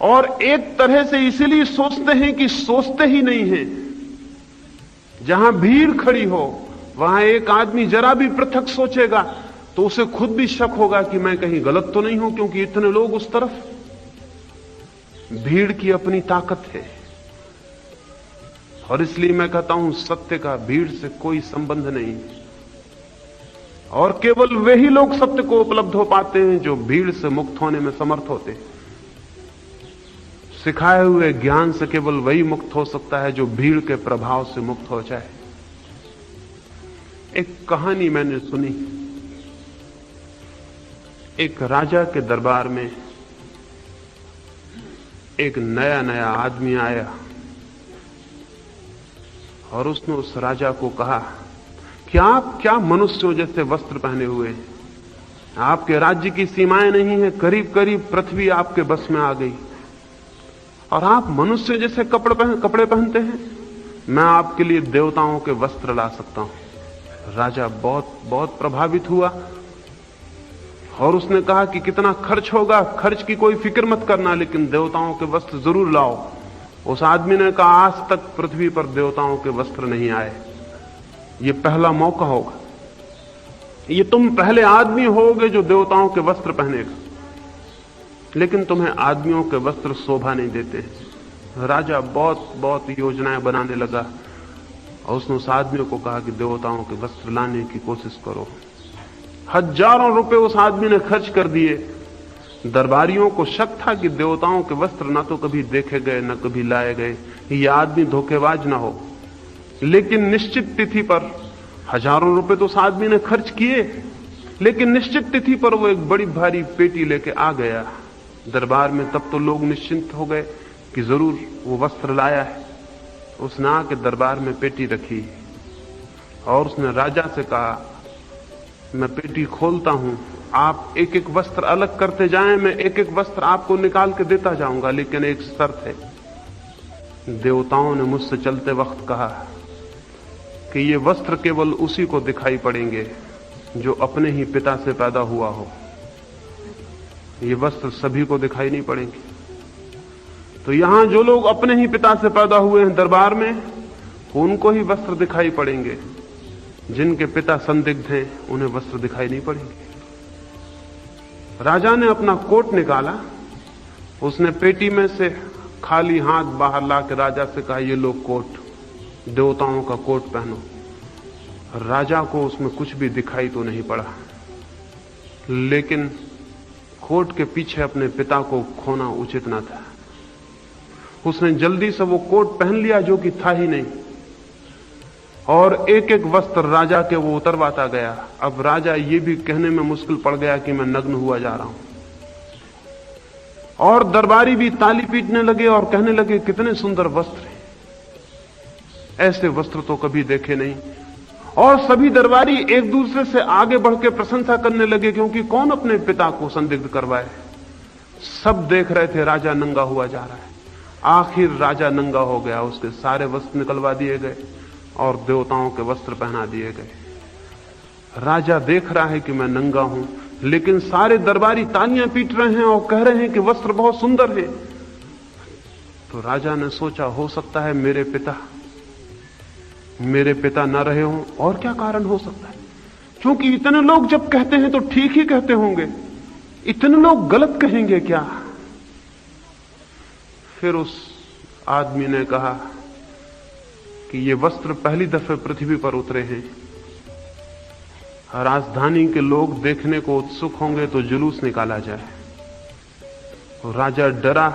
और एक तरह से इसीलिए सोचते हैं कि सोचते ही नहीं हैं। जहां भीड़ खड़ी हो वहां एक आदमी जरा भी पृथक सोचेगा तो उसे खुद भी शक होगा कि मैं कहीं गलत तो नहीं हूं, क्योंकि इतने लोग उस तरफ। भीड़ की अपनी ताकत है। और इसलिए मैं कहता हूं सत्य का भीड़ से कोई संबंध नहीं, और केवल वे ही लोग सत्य को उपलब्ध हो पाते हैं जो भीड़ से मुक्त होने में समर्थ होते हैं। सिखाए हुए ज्ञान से केवल वही मुक्त हो सकता है जो भीड़ के प्रभाव से मुक्त हो जाए। एक कहानी मैंने सुनी। एक राजा के दरबार में एक नया नया आदमी आया और उसने उस राजा को कहा कि आप क्या मनुष्यों जैसे वस्त्र पहने हुए हैं, आपके राज्य की सीमाएं नहीं है, करीब करीब पृथ्वी आपके बस में आ गई और आप मनुष्य जैसे कपड़े पहनते हैं। मैं आपके लिए देवताओं के वस्त्र ला सकता हूं। राजा बहुत प्रभावित हुआ और उसने कहा कि कितना खर्च होगा। खर्च की कोई फिक्र मत करना, लेकिन देवताओं के वस्त्र जरूर लाओ। उस आदमी ने कहा आज तक पृथ्वी पर देवताओं के वस्त्र नहीं आए, ये पहला मौका होगा। ये तुम पहले आदमी होगे जो देवताओं के वस्त्र पहनेगा, लेकिन तुम्हें आदमियों के वस्त्र शोभा नहीं देते। राजा बहुत योजनाएं बनाने लगा और उसने उस आदमी को कहा कि देवताओं के वस्त्र लाने की कोशिश करो। हजारों रुपए उस आदमी ने खर्च कर दिए। दरबारियों को शक था कि देवताओं के वस्त्र ना तो कभी देखे गए न कभी लाए गए, ये आदमी धोखेबाज ना हो। लेकिन निश्चित तिथि पर हजारों रुपए तो उस आदमी ने खर्च किए, लेकिन निश्चित तिथि पर वो एक बड़ी भारी पेटी लेके आ गया दरबार में। तब तो लोग निश्चिंत हो गए कि जरूर वो वस्त्र लाया है। उसने आके दरबार में पेटी रखी और उसने राजा से कहा मैं पेटी खोलता हूं, आप एक एक वस्त्र अलग करते जाएं, मैं एक एक वस्त्र आपको निकाल के देता जाऊंगा, लेकिन एक शर्त है। देवताओं ने मुझसे चलते वक्त कहा कि ये वस्त्र केवल उसी को दिखाई पड़ेंगे जो अपने ही पिता से पैदा हुआ हो, ये वस्त्र सभी को दिखाई नहीं पड़ेंगे। तो यहां जो लोग अपने ही पिता से पैदा हुए हैं दरबार में, उनको ही वस्त्र दिखाई पड़ेंगे। जिनके पिता संदिग्ध हैं उन्हें वस्त्र दिखाई नहीं पड़ेंगे। राजा ने अपना कोट निकाला, उसने पेटी में से खाली हाथ बाहर ला के राजा से कहा ये लो कोट, देवताओं का कोट पहनो। राजा को उसमें कुछ भी दिखाई तो नहीं पड़ा, लेकिन कोट के पीछे अपने पिता को खोना उचित न था। उसने जल्दी से वो कोट पहन लिया जो कि था ही नहीं, और एक एक वस्त्र राजा के वो उतरवाता गया। अब राजा ये भी कहने में मुश्किल पड़ गया कि मैं नग्न हुआ जा रहा हूं, और दरबारी भी ताली पीटने लगे और कहने लगे कितने सुंदर वस्त्र हैं, ऐसे वस्त्र तो कभी देखे नहीं। और सभी दरबारी एक दूसरे से आगे बढ़ के प्रशंसा करने लगे, क्योंकि कौन अपने पिता को संदिग्ध करवाए। सब देख रहे थे राजा नंगा हुआ जा रहा है। आखिर राजा नंगा हो गया, उसके सारे वस्त्र निकलवा दिए गए और देवताओं के वस्त्र पहना दिए गए। राजा देख रहा है कि मैं नंगा हूं, लेकिन सारे दरबारी तालियां पीट रहे हैं और कह रहे हैं कि वस्त्र बहुत सुंदर है। तो राजा ने सोचा हो सकता है मेरे पिता न रहे हों, और क्या कारण हो सकता है, क्योंकि इतने लोग जब कहते हैं तो ठीक ही कहते होंगे, इतने लोग गलत कहेंगे क्या। फिर उस आदमी ने कहा कि ये वस्त्र पहली दफे पृथ्वी पर उतरे हैं, राजधानी के लोग देखने को उत्सुक होंगे तो जुलूस निकाला जाए। तो राजा डरा,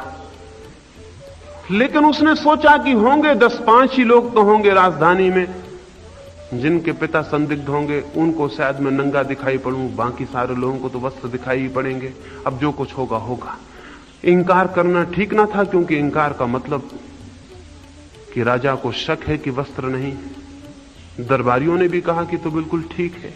लेकिन उसने सोचा कि होंगे 10-5 ही लोग तो होंगे राजधानी में जिनके पिता संदिग्ध होंगे, उनको शायद मैं नंगा दिखाई पड़ूं, बाकी सारे लोगों को तो वस्त्र दिखाई ही पड़ेंगे। अब जो कुछ होगा होगा। इंकार करना ठीक ना था, क्योंकि इंकार का मतलब कि राजा को शक है कि वस्त्र नहीं। दरबारियों ने भी कहा कि तो बिल्कुल ठीक है।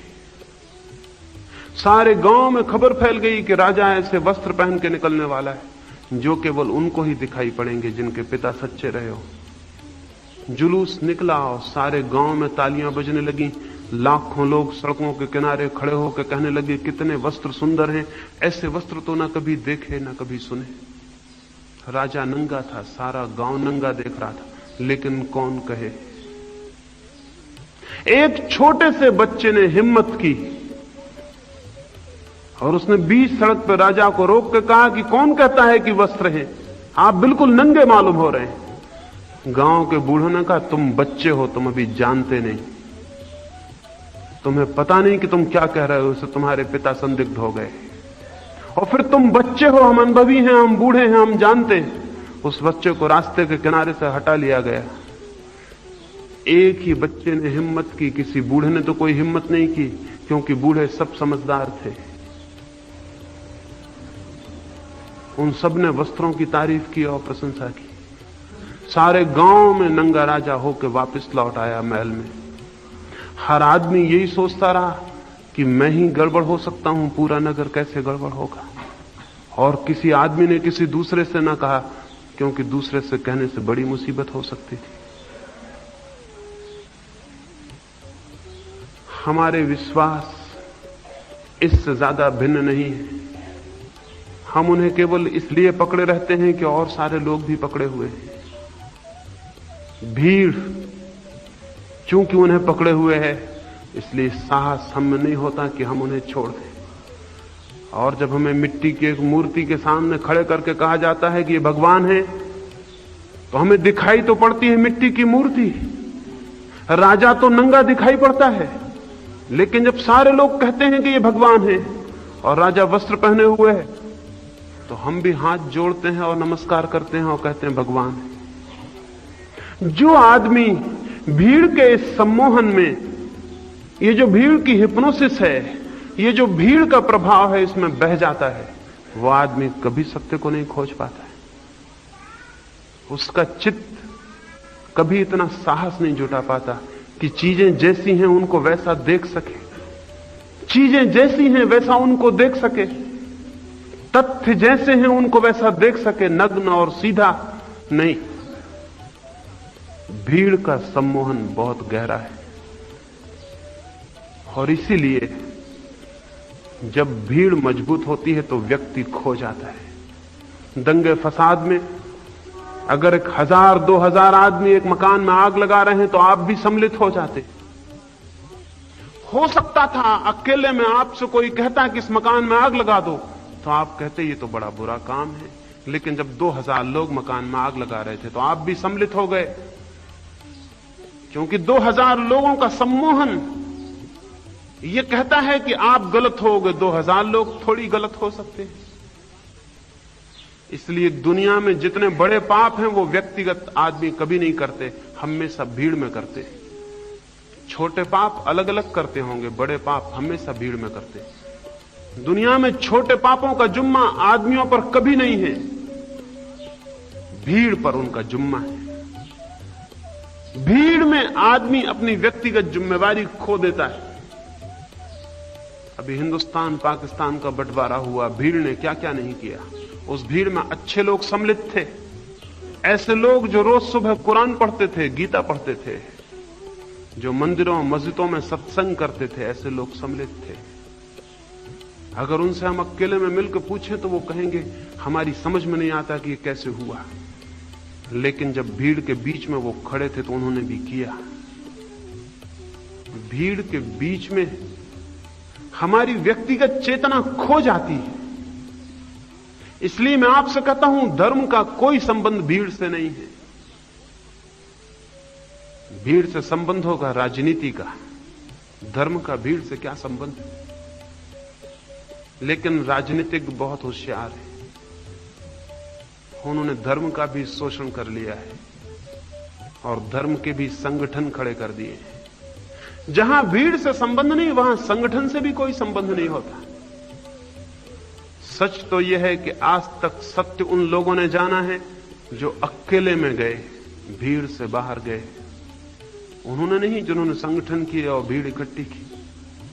सारे गांव में खबर फैल गई कि राजा ऐसे वस्त्र पहन के निकलने वाला है जो केवल उनको ही दिखाई पड़ेंगे जिनके पिता सच्चे रहे हो। जुलूस निकला और सारे गांव में तालियां बजने लगी। लाखों लोग सड़कों के किनारे खड़े होकर कहने लगे कितने वस्त्र सुंदर हैं, ऐसे वस्त्र तो ना कभी देखे ना कभी सुने। राजा नंगा था, सारा गांव नंगा देख रहा था, लेकिन कौन कहे। एक छोटे से बच्चे ने हिम्मत की और उसने बीच सड़क पर राजा को रोक कर कहा कि कौन कहता है कि वस्त्र हैं, आप बिल्कुल नंगे मालूम हो रहे हैं। गांव के बूढ़ों ने कहा, तुम बच्चे हो, तुम अभी जानते नहीं, तुम्हें पता नहीं कि तुम क्या कह रहे हो। उससे तुम्हारे पिता संदिग्ध हो गए, और फिर तुम बच्चे हो, हम अनुभवी हैं, हम बूढ़े हैं, हम जानते हैं। उस बच्चे को रास्ते के किनारे से हटा लिया गया। एक ही बच्चे ने हिम्मत की, किसी बूढ़े ने तो कोई हिम्मत नहीं की, क्योंकि बूढ़े सब समझदार थे। उन सब ने वस्त्रों की तारीफ की और प्रशंसा की। सारे गांव में नंगा राजा होकर वापस लौट आया महल में। हर आदमी यही सोचता रहा कि मैं ही गड़बड़ हो सकता हूं, पूरा नगर कैसे गड़बड़ होगा। और किसी आदमी ने किसी दूसरे से ना कहा, क्योंकि दूसरे से कहने से बड़ी मुसीबत हो सकती थी। हमारे विश्वास इससे ज्यादा भिन्न नहीं है। हम उन्हें केवल इसलिए पकड़े रहते हैं कि और सारे लोग भी पकड़े हुए हैं। भीड़ चूंकि उन्हें पकड़े हुए है, इसलिए साहस हम में नहीं होता कि हम उन्हें छोड़ दें। और जब हमें मिट्टी की एक मूर्ति के सामने खड़े करके कहा जाता है कि ये भगवान है, तो हमें दिखाई तो पड़ती है मिट्टी की मूर्ति। राजा तो नंगा दिखाई पड़ता है, लेकिन जब सारे लोग कहते हैं कि ये भगवान है और राजा वस्त्र पहने हुए है, तो हम भी हाथ जोड़ते हैं और नमस्कार करते हैं और कहते हैं भगवान है। जो आदमी भीड़ के इस सम्मोहन में, ये जो भीड़ की हिप्नोसिस है, ये जो भीड़ का प्रभाव है, इसमें बह जाता है, वो आदमी कभी सत्य को नहीं खोज पाता है। उसका चित्त कभी इतना साहस नहीं जुटा पाता कि चीजें जैसी हैं उनको वैसा देख सके, चीजें जैसी हैं वैसा उनको देख सके, तथ्य जैसे हैं उनको वैसा देख सके, नग्न और सीधा नहीं। भीड़ का सम्मोहन बहुत गहरा है, और इसीलिए जब भीड़ मजबूत होती है तो व्यक्ति खो जाता है। दंगे फसाद में अगर 1000-2000 आदमी एक मकान में आग लगा रहे हैं तो आप भी सम्मिलित हो जाते। हो सकता था अकेले में आपसे कोई कहता कि इस मकान में आग लगा दो, तो आप कहते ये तो बड़ा बुरा काम है। लेकिन जब 2000 लोग मकान में आग लगा रहे थे तो आप भी सम्मिलित हो गए, क्योंकि 2000 लोगों का सम्मोहन ये कहता है कि आप गलत होगे, 2000 लोग थोड़ी गलत हो सकते हैं। इसलिए दुनिया में जितने बड़े पाप हैं वो व्यक्तिगत आदमी कभी नहीं करते, हमेशा भीड़ में करते। छोटे पाप अलग अलग करते होंगे, बड़े पाप हमेशा भीड़ में करते। दुनिया में छोटे पापों का जुम्मा आदमियों पर कभी नहीं है, भीड़ पर उनका जुम्मा है। भीड़ में आदमी अपनी व्यक्तिगत जिम्मेवारी खो देता है। अभी हिंदुस्तान पाकिस्तान का बंटवारा हुआ, भीड़ ने क्या क्या नहीं किया। उस भीड़ में अच्छे लोग सम्मिलित थे, ऐसे लोग जो रोज सुबह कुरान पढ़ते थे, गीता पढ़ते थे, जो मंदिरों मस्जिदों में सत्संग करते थे, ऐसे लोग सम्मिलित थे। अगर उनसे हम अकेले में मिलकर पूछें तो वो कहेंगे हमारी समझ में नहीं आता कि ये कैसे हुआ। लेकिन जब भीड़ के बीच में वो खड़े थे तो उन्होंने भी किया। भीड़ के बीच में हमारी व्यक्तिगत चेतना खो जाती है। इसलिए मैं आपसे कहता हूं, धर्म का कोई संबंध भीड़ से नहीं है। भीड़ से संबंध होगा राजनीति का, धर्म का भीड़ से क्या संबंध है। लेकिन राजनीतिक बहुत होशियार है, उन्होंने धर्म का भी शोषण कर लिया है और धर्म के भी संगठन खड़े कर दिए हैं। जहां भीड़ से संबंध नहीं, वहां संगठन से भी कोई संबंध नहीं होता। सच तो यह है कि आज तक सत्य उन लोगों ने जाना है जो अकेले में गए, भीड़ से बाहर गए। उन्होंने नहीं जिन्होंने संगठन किए और भीड़ इकट्ठी की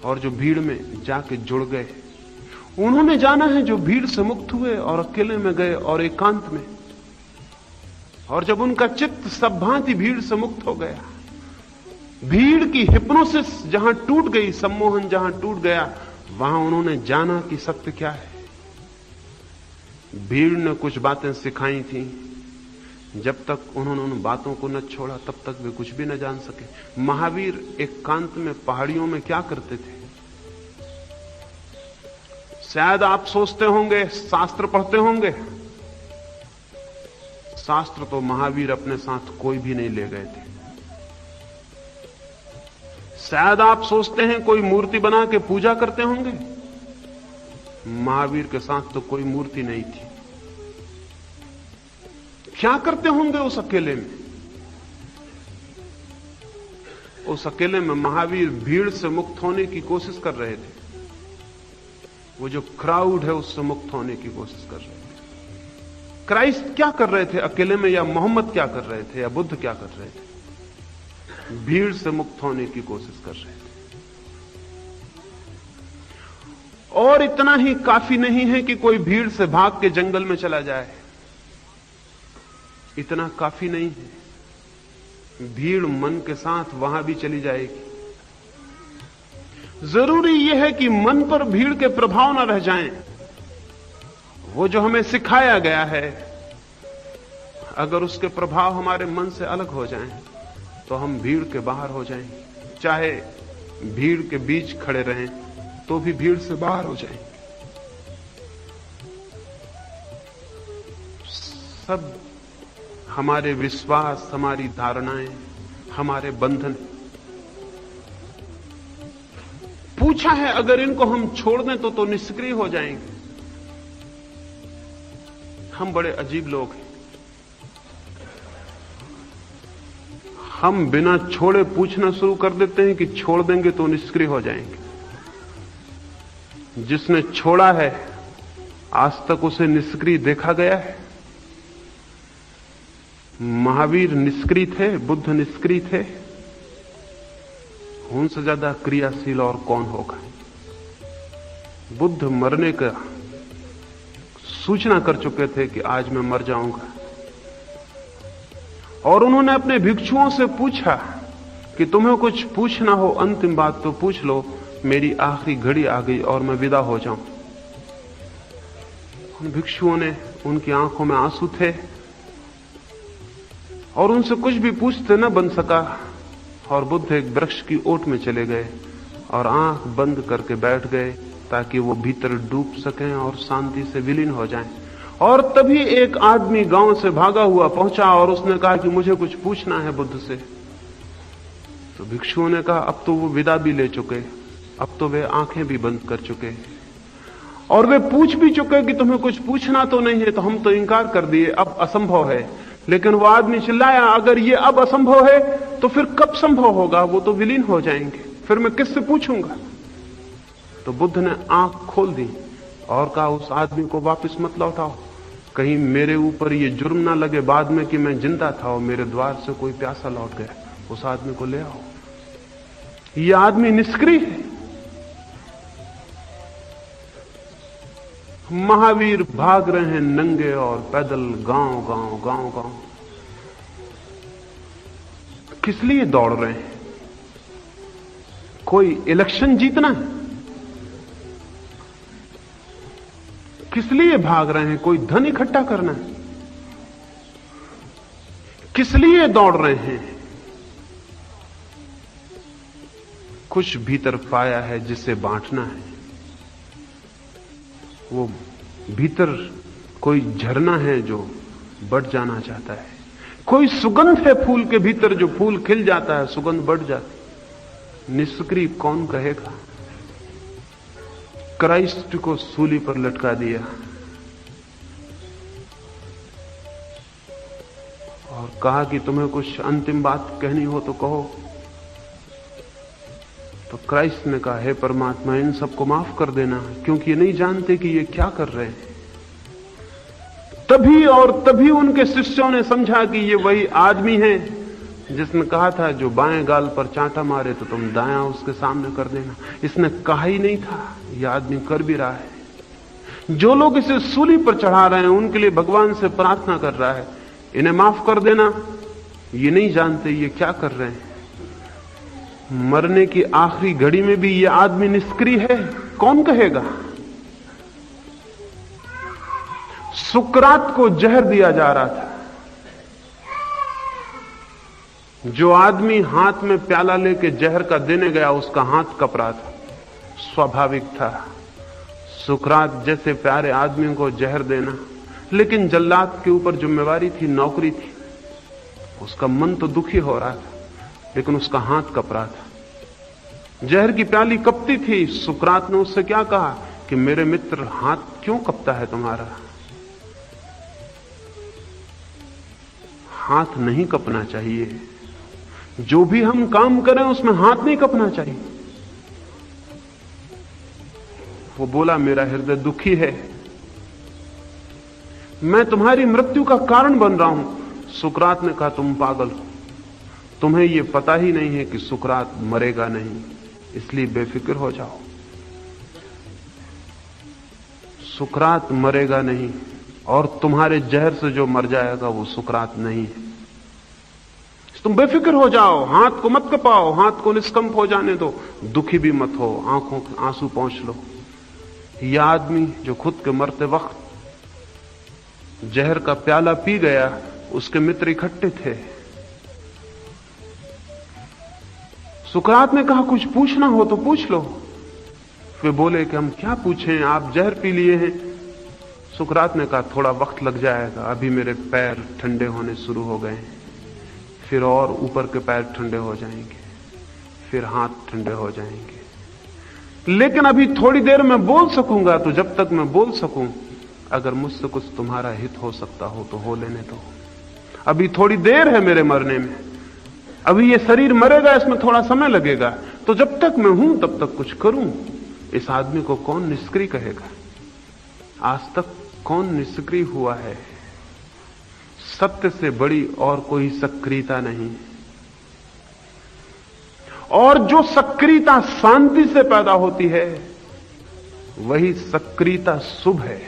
और जो भीड़ में जाके जुड़ गए। उन्होंने जाना है जो भीड़ से मुक्त हुए और अकेले में गए और एकांत में। और जब उनका चित्त सब भांति भीड़ से मुक्त हो गया, भीड़ की हिप्नोसिस जहां टूट गई, सम्मोहन जहां टूट गया, वहां उन्होंने जाना कि सत्य क्या है। भीड़ ने कुछ बातें सिखाई थी, जब तक उन्होंने उन बातों को न छोड़ा तब तक वे कुछ भी न जान सके। महावीर एकांत में पहाड़ियों में क्या करते थे? शायद आप सोचते होंगे शास्त्र पढ़ते होंगे। शास्त्र तो महावीर अपने साथ कोई भी नहीं ले गए थे। शायद आप सोचते हैं कोई मूर्ति बना के पूजा करते होंगे। महावीर के साथ तो कोई मूर्ति नहीं थी। क्या करते होंगे उस अकेले में? उस अकेले में महावीर भीड़ से मुक्त होने की कोशिश कर रहे थे। वो जो क्राउड है उससे मुक्त होने की कोशिश कर रहे थे। क्राइस्ट क्या कर रहे थे अकेले में, या मोहम्मद क्या कर रहे थे, या बुद्ध क्या कर रहे थे? भीड़ से मुक्त होने की कोशिश कर रहे थे। और इतना ही काफी नहीं है कि कोई भीड़ से भाग के जंगल में चला जाए। इतना काफी नहीं है, भीड़ मन के साथ वहां भी चली जाएगी। जरूरी यह है कि मन पर भीड़ के प्रभाव न रह जाएं। वो जो हमें सिखाया गया है, अगर उसके प्रभाव हमारे मन से अलग हो जाएं, तो हम भीड़ के बाहर हो जाएंगे। चाहे भीड़ के बीच खड़े रहें तो भी भीड़ से बाहर हो जाएंगे। सब हमारे विश्वास, हमारी धारणाएं, हमारे बंधन। पूछा है अगर इनको हम छोड़ दें तो निष्क्रिय हो जाएंगे। हम बड़े अजीब लोग हैं। हम बिना छोड़े पूछना शुरू कर देते हैं कि छोड़ देंगे तो निष्क्रिय हो जाएंगे। जिसने छोड़ा है आज तक उसे निष्क्रिय देखा गया है? महावीर निष्क्रिय थे, बुद्ध निष्क्रिय थे। उनसे ज्यादा क्रियाशील और कौन होगा? बुद्ध मरने का सूचना कर चुके थे कि आज मैं मर जाऊंगा, और उन्होंने अपने भिक्षुओं से पूछा कि तुम्हें कुछ पूछना हो, अंतिम बात तो पूछ लो, मेरी आखिरी घड़ी आ गई और मैं विदा हो जाऊं। उन भिक्षुओं ने, उनकी आंखों में आंसू थे और उनसे कुछ भी पूछते न बन सका, और बुद्ध एक वृक्ष की ओट में चले गए और आंख बंद करके बैठ गए ताकि वो भीतर डूब सकें और शांति से विलीन हो जाएं। और तभी एक आदमी गांव से भागा हुआ पहुंचा और उसने कहा कि मुझे कुछ पूछना है बुद्ध से। तो भिक्षुओं ने कहा अब तो वो विदा भी ले चुके, अब तो वे आंखें भी बंद कर चुके और वे पूछ भी चुके कि तुम्हें कुछ पूछना तो नहीं है, तो हम तो इंकार कर दिए, अब असंभव है। लेकिन वो आदमी चिल्लाया, अगर ये अब असंभव है तो फिर कब संभव होगा? वो तो विलीन हो जाएंगे, फिर मैं किससे पूछूंगा? तो बुद्ध ने आंख खोल दी और कहा उस आदमी को वापस मत लौटाओ, कहीं मेरे ऊपर ये जुर्म ना लगे बाद में कि मैं जिंदा था और मेरे द्वार से कोई प्यासा लौट गया। उस आदमी को ले आओ। ये आदमी निष्क्रिय है। महावीर भाग रहे हैं नंगे और पैदल गांव गांव गांव गांव। किस लिए दौड़ रहे हैं? कोई इलेक्शन जीतना है? किस लिए भाग रहे हैं? कोई धन इकट्ठा करना है? किस लिए दौड़ रहे हैं? कुछ भीतर पाया है जिसे बांटना है। वो भीतर कोई झरना है जो बढ़ जाना चाहता है। कोई सुगंध है फूल के भीतर, जो फूल खिल जाता है सुगंध बढ़ जाती। निष्क्रिय कौन कहेगा? क्राइस्ट को सूली पर लटका दिया और कहा कि तुम्हें कुछ अंतिम बात कहनी हो तो कहो। तो क्राइस्ट ने कहा, हे परमात्मा, इन सबको माफ कर देना, क्योंकि ये नहीं जानते कि ये क्या कर रहे हैं। तभी और तभी उनके शिष्यों ने समझा कि ये वही आदमी है जिसने कहा था जो बाएं गाल पर चांटा मारे तो तुम दायां उसके सामने कर देना। इसने कहा ही नहीं था, यह आदमी कर भी रहा है। जो लोग इसे सूली पर चढ़ा रहे हैं उनके लिए भगवान से प्रार्थना कर रहा है, इन्हें माफ कर देना। ये नहीं जानते ये क्या कर रहे हैं। मरने की आखिरी घड़ी में भी यह आदमी निष्क्रिय है, कौन कहेगा? सुकरात को जहर दिया जा रहा था। जो आदमी हाथ में प्याला लेके जहर का देने गया उसका हाथ कप रहा था। स्वाभाविक था सुकरात जैसे प्यारे आदमी को जहर देना, लेकिन जल्लाद के ऊपर जिम्मेवारी थी, नौकरी थी। उसका मन तो दुखी हो रहा था, लेकिन उसका हाथ कप रहा था। जहर की प्याली कपती थी। सुकरात ने उससे क्या कहा कि मेरे मित्र, हाथ क्यों कपता है तुम्हारा? हाथ नहीं कपना चाहिए। जो भी हम काम करें उसमें हाथ नहीं कपना चाहिए। वो बोला, मेरा हृदय दुखी है, मैं तुम्हारी मृत्यु का कारण बन रहा हूं। सुकरात ने कहा, तुम पागल हो, तुम्हें यह पता ही नहीं है कि सुकरात मरेगा नहीं, इसलिए बेफिक्र हो जाओ। सुकरात मरेगा नहीं, और तुम्हारे जहर से जो मर जाएगा वो सुकरात नहीं है। तुम बेफिक्र हो जाओ, हाथ को मत कपाओ, हाथ को निष्कंप हो जाने दो, दुखी भी मत हो, आंखों के आंसू पोंछ लो। यह आदमी जो खुद के मरते वक्त जहर का प्याला पी गया, उसके मित्र इकट्ठे थे। सुकरात ने कहा, कुछ पूछना हो तो पूछ लो। वे बोले कि हम क्या पूछें, आप जहर पी लिए हैं। सुकरात ने कहा, थोड़ा वक्त लग जाएगा, अभी मेरे पैर ठंडे होने शुरू हो गए हैं, फिर और ऊपर के पैर ठंडे हो जाएंगे, फिर हाथ ठंडे हो जाएंगे, लेकिन अभी थोड़ी देर में बोल सकूंगा। तो जब तक मैं बोल सकूं, अगर मुझसे कुछ तुम्हारा हित हो सकता हो तो हो लेने दो। अभी थोड़ी देर है मेरे मरने में, अभी ये शरीर मरेगा, इसमें थोड़ा समय लगेगा। तो जब तक मैं हूं तब तक कुछ करूं। इस आदमी को कौन निष्क्रिय कहेगा? आज तक कौन निष्क्रिय हुआ है? सत्य से बड़ी और कोई सक्रियता नहीं। और जो सक्रियता शांति से पैदा होती है, वही सक्रियता शुभ है।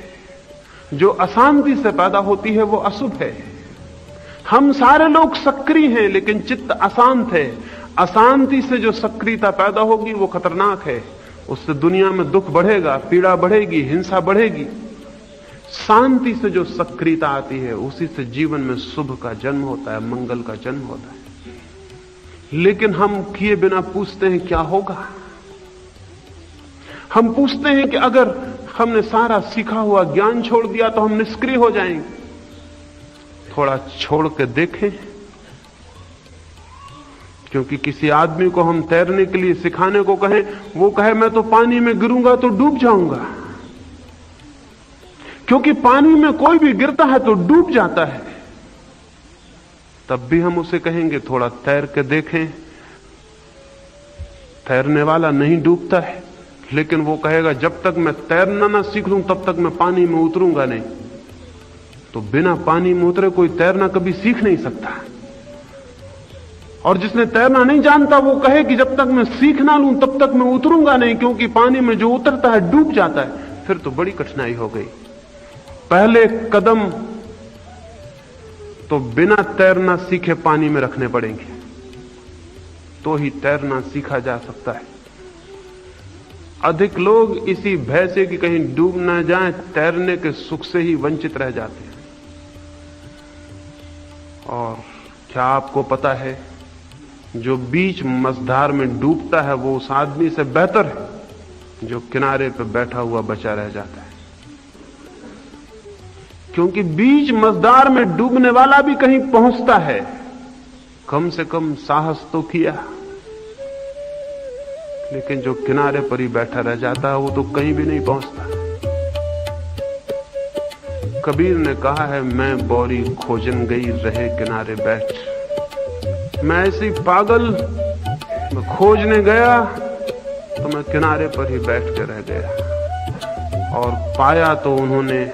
जो अशांति से पैदा होती है वो अशुभ है। हम सारे लोग सक्रिय हैं, लेकिन चित्त अशांत है। अशांति से जो सक्रियता पैदा होगी वो खतरनाक है। उससे दुनिया में दुख बढ़ेगा, पीड़ा बढ़ेगी, हिंसा बढ़ेगी। शांति से जो सक्रियता आती है, उसी से जीवन में शुभ का जन्म होता है, मंगल का जन्म होता है। लेकिन हम किए बिना पूछते हैं क्या होगा। हम पूछते हैं कि अगर हमने सारा सीखा हुआ ज्ञान छोड़ दिया तो हम निष्क्रिय हो जाएंगे। थोड़ा छोड़ के देखें, क्योंकि किसी आदमी को हम तैरने के लिए सिखाने को कहें, वो कहे मैं तो पानी में गिरूंगा तो डूब जाऊंगा। क्योंकि पानी में कोई भी गिरता है तो डूब जाता है। तब भी हम उसे कहेंगे थोड़ा तैर के देखें। तैरने वाला नहीं डूबता है, लेकिन वो कहेगा जब तक मैं तैरना ना सीख लूं तब तक मैं पानी में उतरूंगा नहीं। तो बिना पानी में उतरे कोई तैरना कभी सीख नहीं सकता। और जिसने तैरना नहीं जानता वो कहे कि जब तक मैं सीख ना लूं तब तक मैं उतरूंगा नहीं, क्योंकि पानी में जो उतरता है डूब जाता है। फिर तो बड़ी कठिनाई हो गई। पहले कदम तो बिना तैरना सीखे पानी में रखने पड़ेंगे, तो ही तैरना सीखा जा सकता है। अधिक लोग इसी भय से कि कहीं डूब ना जाएं, तैरने के सुख से ही वंचित रह जाते हैं। और क्या आपको पता है, जो बीच मझधार में डूबता है वो उस आदमी से बेहतर है जो किनारे पर बैठा हुआ बचा रह जाता है। क्योंकि बीच मझधार में डूबने वाला भी कहीं पहुंचता है, कम से कम साहस तो किया। लेकिन जो किनारे पर ही बैठा रह जाता है वो तो कहीं भी नहीं पहुंचता। कबीर ने कहा है, मैं बौरी खोजन गई रहे किनारे बैठ। मैं ऐसी पागल, मैं खोजने गया तो मैं किनारे पर ही बैठ के रह गया। और पाया तो उन्होंने